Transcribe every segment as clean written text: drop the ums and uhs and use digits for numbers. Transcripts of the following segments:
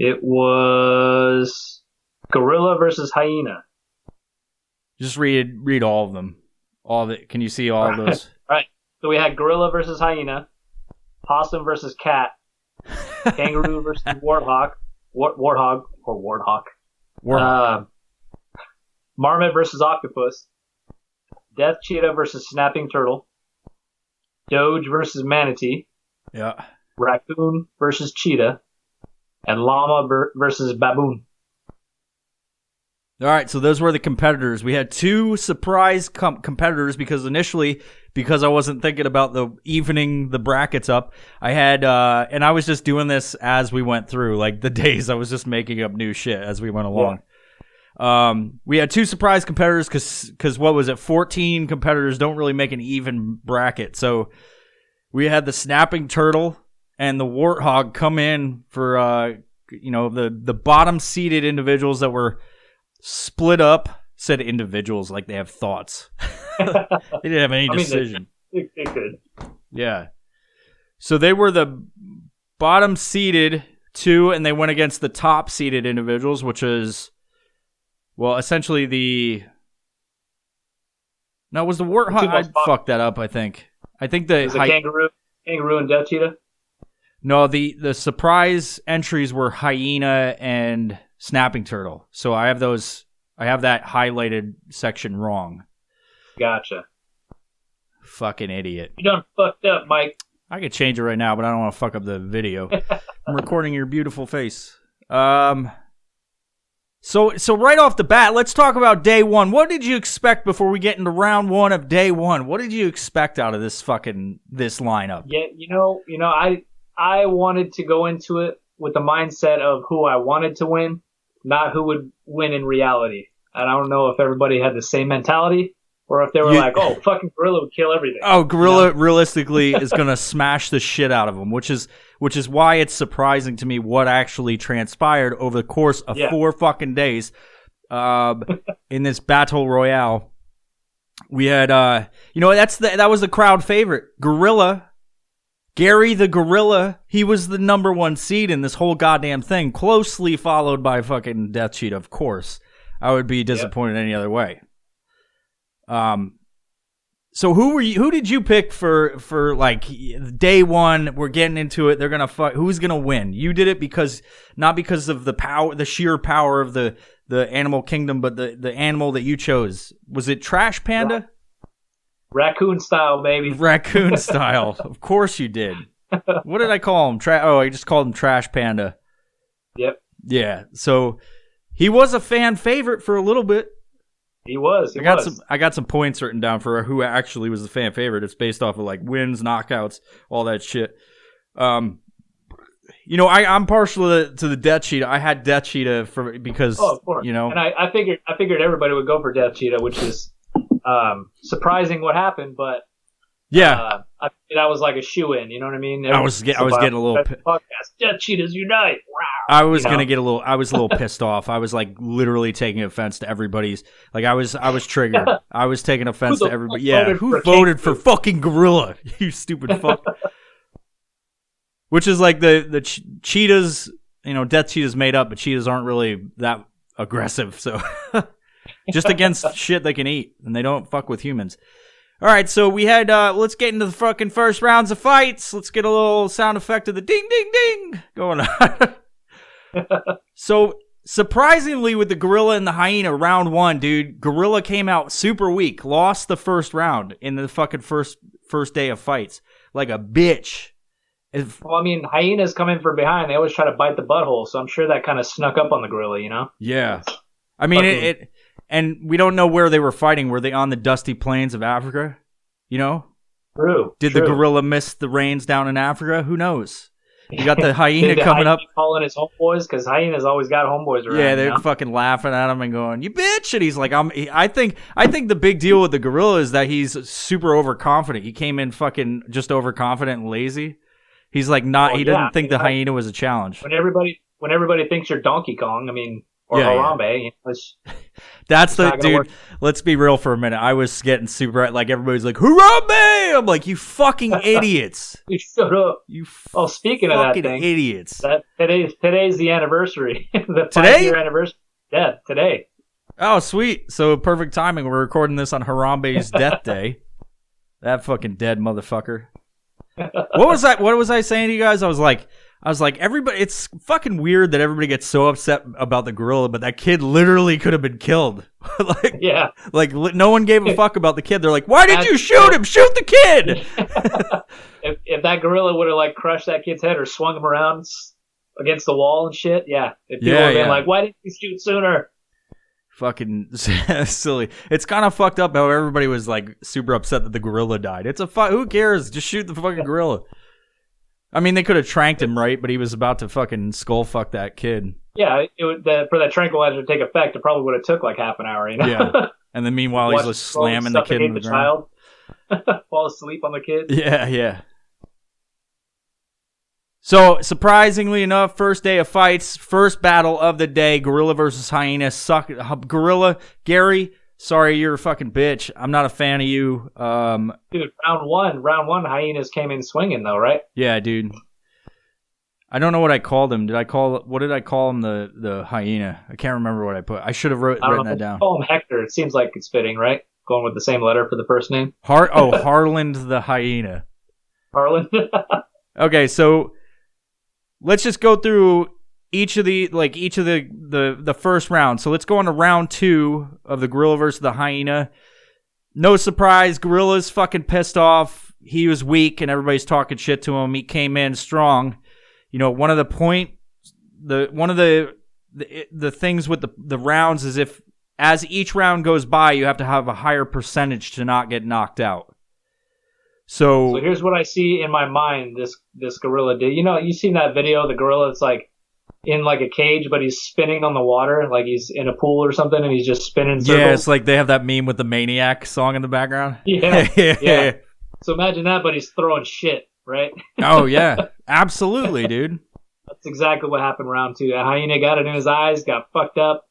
It was gorilla versus hyena. Just read all of them. All of it. Can you see all of those? Right. So we had gorilla versus hyena, possum versus cat, kangaroo versus warthog, marmot versus octopus, death cheetah versus snapping turtle, doge versus manatee, Yeah. raccoon versus cheetah, and llama versus baboon. All right, so those were the competitors. We had two surprise competitors because I wasn't thinking about the evening the brackets up, I had, and I was just doing this as we went through, like the days. I was just making up new shit as we went along. Yeah. We had two surprise competitors because what was it? 14 competitors don't really make an even bracket. So we had the snapping turtle and the warthog come in for, the bottom seeded individuals that were split up. Said individuals like they have thoughts. They didn't have any decision. They could. Yeah. So they were the bottom seeded two, and they went against the top seeded individuals, which is, well, essentially the. No, was the warthog? I fucked that up. I think the kangaroo and death cheetah. No, the surprise entries were hyena and snapping turtle. So I have those. I have that highlighted section wrong. Gotcha. Fucking idiot. You done fucked up, Mike. I could change it right now, but I don't want to fuck up the video. I'm recording your beautiful face. So right off the bat, let's talk about day one. What did you expect before we get into round one of day one? What did you expect out of this lineup? Yeah, I wanted to go into it with the mindset of who I wanted to win, not who would win in reality. And I don't know if everybody had the same mentality or if they were like, oh, fucking gorilla would kill everything. Oh, gorilla realistically is going to smash the shit out of them, which is why it's surprising to me what actually transpired over the course of 4 fucking days in this battle royale. We had, that was the crowd favorite. Gorilla, Gary the Gorilla, he was the number 1 seed in this whole goddamn thing, closely followed by fucking Death Cheetah, of course. I would be disappointed any other way. So who did you pick for like day one? We're getting into it. They're going to fight. Who's going to win? You did it not because of the sheer power of the animal kingdom, but the animal that you chose. Was it Trash Panda? Raccoon style, baby. Raccoon style. Of course you did. What did I call him? I just called him Trash Panda. Yep. Yeah. So he was a fan favorite for a little bit. He was. I got some points written down for who actually was the fan favorite. It's based off of like wins, knockouts, all that shit. I'm partial to the Death Cheetah. I had Death Cheetah because of course. And I figured everybody would go for Death Cheetah, which is surprising what happened, but yeah, that was like a shoe-in. You know what I mean? I was getting a little podcast. Death Cheetahs unite! Wow! I was a little pissed off. I was like literally taking offense to everybody's. Like I was triggered. I was taking offense to everybody. Yeah, who voted for fucking gorilla? You stupid fuck. Which is like the cheetahs. Death Cheetahs made up, but cheetahs aren't really that aggressive. So just against shit they can eat, and they don't fuck with humans. All right, so we had, let's get into the fucking first rounds of fights. Let's get a little sound effect of the ding, ding, ding going on. So, surprisingly, with the gorilla and the hyena, round one, dude, gorilla came out super weak, lost the first round in the fucking first day of fights. Like a bitch. Hyenas come in from behind. They always try to bite the butthole, so I'm sure that kind of snuck up on the gorilla, Yeah. And we don't know where they were fighting. Were they on the dusty plains of Africa? True. Did the gorilla miss the rains down in Africa? Who knows? You got the hyena coming up. Calling his homeboys because hyenas always got homeboys around. Yeah, they're fucking laughing at him and going, "You bitch!" And he's like, I think the big deal with the gorilla is that he's super overconfident. He came in fucking just overconfident and lazy. He's like he didn't think the hyena was a challenge. When everybody thinks you're Donkey Kong, or Harambe. You know, that's the dude. Work. Let's be real for a minute. I was getting super like everybody's like Harambe. I'm like, you fucking idiots. You shut up. You speaking of that thing, idiots. Today's the anniversary. The 5-year anniversary. Yeah, today. Oh, sweet. So perfect timing. We're recording this on Harambe's death day. That fucking dead motherfucker. What was I saying to you guys? I was like, everybody, it's fucking weird that everybody gets so upset about the gorilla, but that kid literally could have been killed. Like no one gave a fuck about the kid. They're like, why did you shoot him? Shoot the kid. if that gorilla would have like crushed that kid's head or swung him around against the wall and shit, if people would have been like, why didn't you shoot sooner? Fucking silly. It's kind of fucked up how everybody was like super upset that the gorilla died. It's who cares? Just shoot the fucking gorilla. I mean, they could have tranked him, right? But he was about to fucking skull fuck that kid. Yeah, for that tranquilizer to take effect, it probably would have took like half an hour, you know? Yeah. And then meanwhile, he's just slamming the kid in the ground. Fall asleep on the kid. Yeah. So, surprisingly enough, first day of fights, first battle of the day, gorilla versus hyena. Gorilla, Gary, sorry, you're a fucking bitch. I'm not a fan of you. Dude, round one, hyenas came in swinging though, right? Yeah, dude. I don't know what I called him. What did I call him? The hyena. I can't remember what I put. I should have written that down. Call him Hector. It seems like it's fitting, right? Going with the same letter for the first name. Harland the hyena. Harland. Okay, so let's just go through each of the first round. So let's go on to round 2 of the gorilla versus the hyena. No surprise, gorilla's fucking pissed off. He was weak and everybody's talking shit to him. He came in strong. You know, one of the things with the rounds is as each round goes by, you have to have a higher percentage to not get knocked out. So here's what I see in my mind this gorilla did. You know, you seen that video, the gorilla, it's like in like a cage, but he's spinning on the water, like he's in a pool or something, and he's just spinning in circles. Yeah, it's like they have that meme with the Maniac song in the background. Yeah. So imagine that, but he's throwing shit, right? Oh, yeah. Absolutely, dude. That's exactly what happened round 2. That hyena got it in his eyes, got fucked up,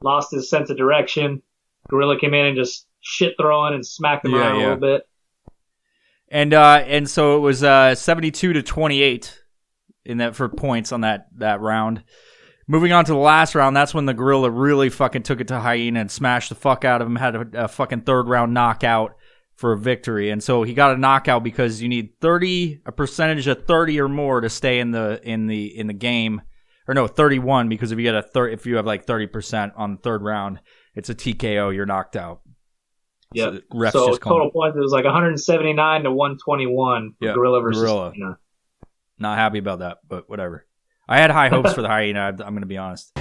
lost his sense of direction. Gorilla came in and just shit throwing and smacked him around a little bit. And so it was 72-28 in that for points on that round. Moving on to the last round, that's when the gorilla really fucking took it to hyena and smashed the fuck out of him. Had a fucking third round knockout for a victory, and so he got a knockout because you need a percentage of 30 or more to stay in the game, or no, 31 because if you get if you have like 30% on the third round, it's a TKO. You're knocked out. Yeah. So total points, it was like 179-121 for gorilla versus hyena. Not happy about that, but whatever. I had high hopes for the hyena. I'm going to be honest.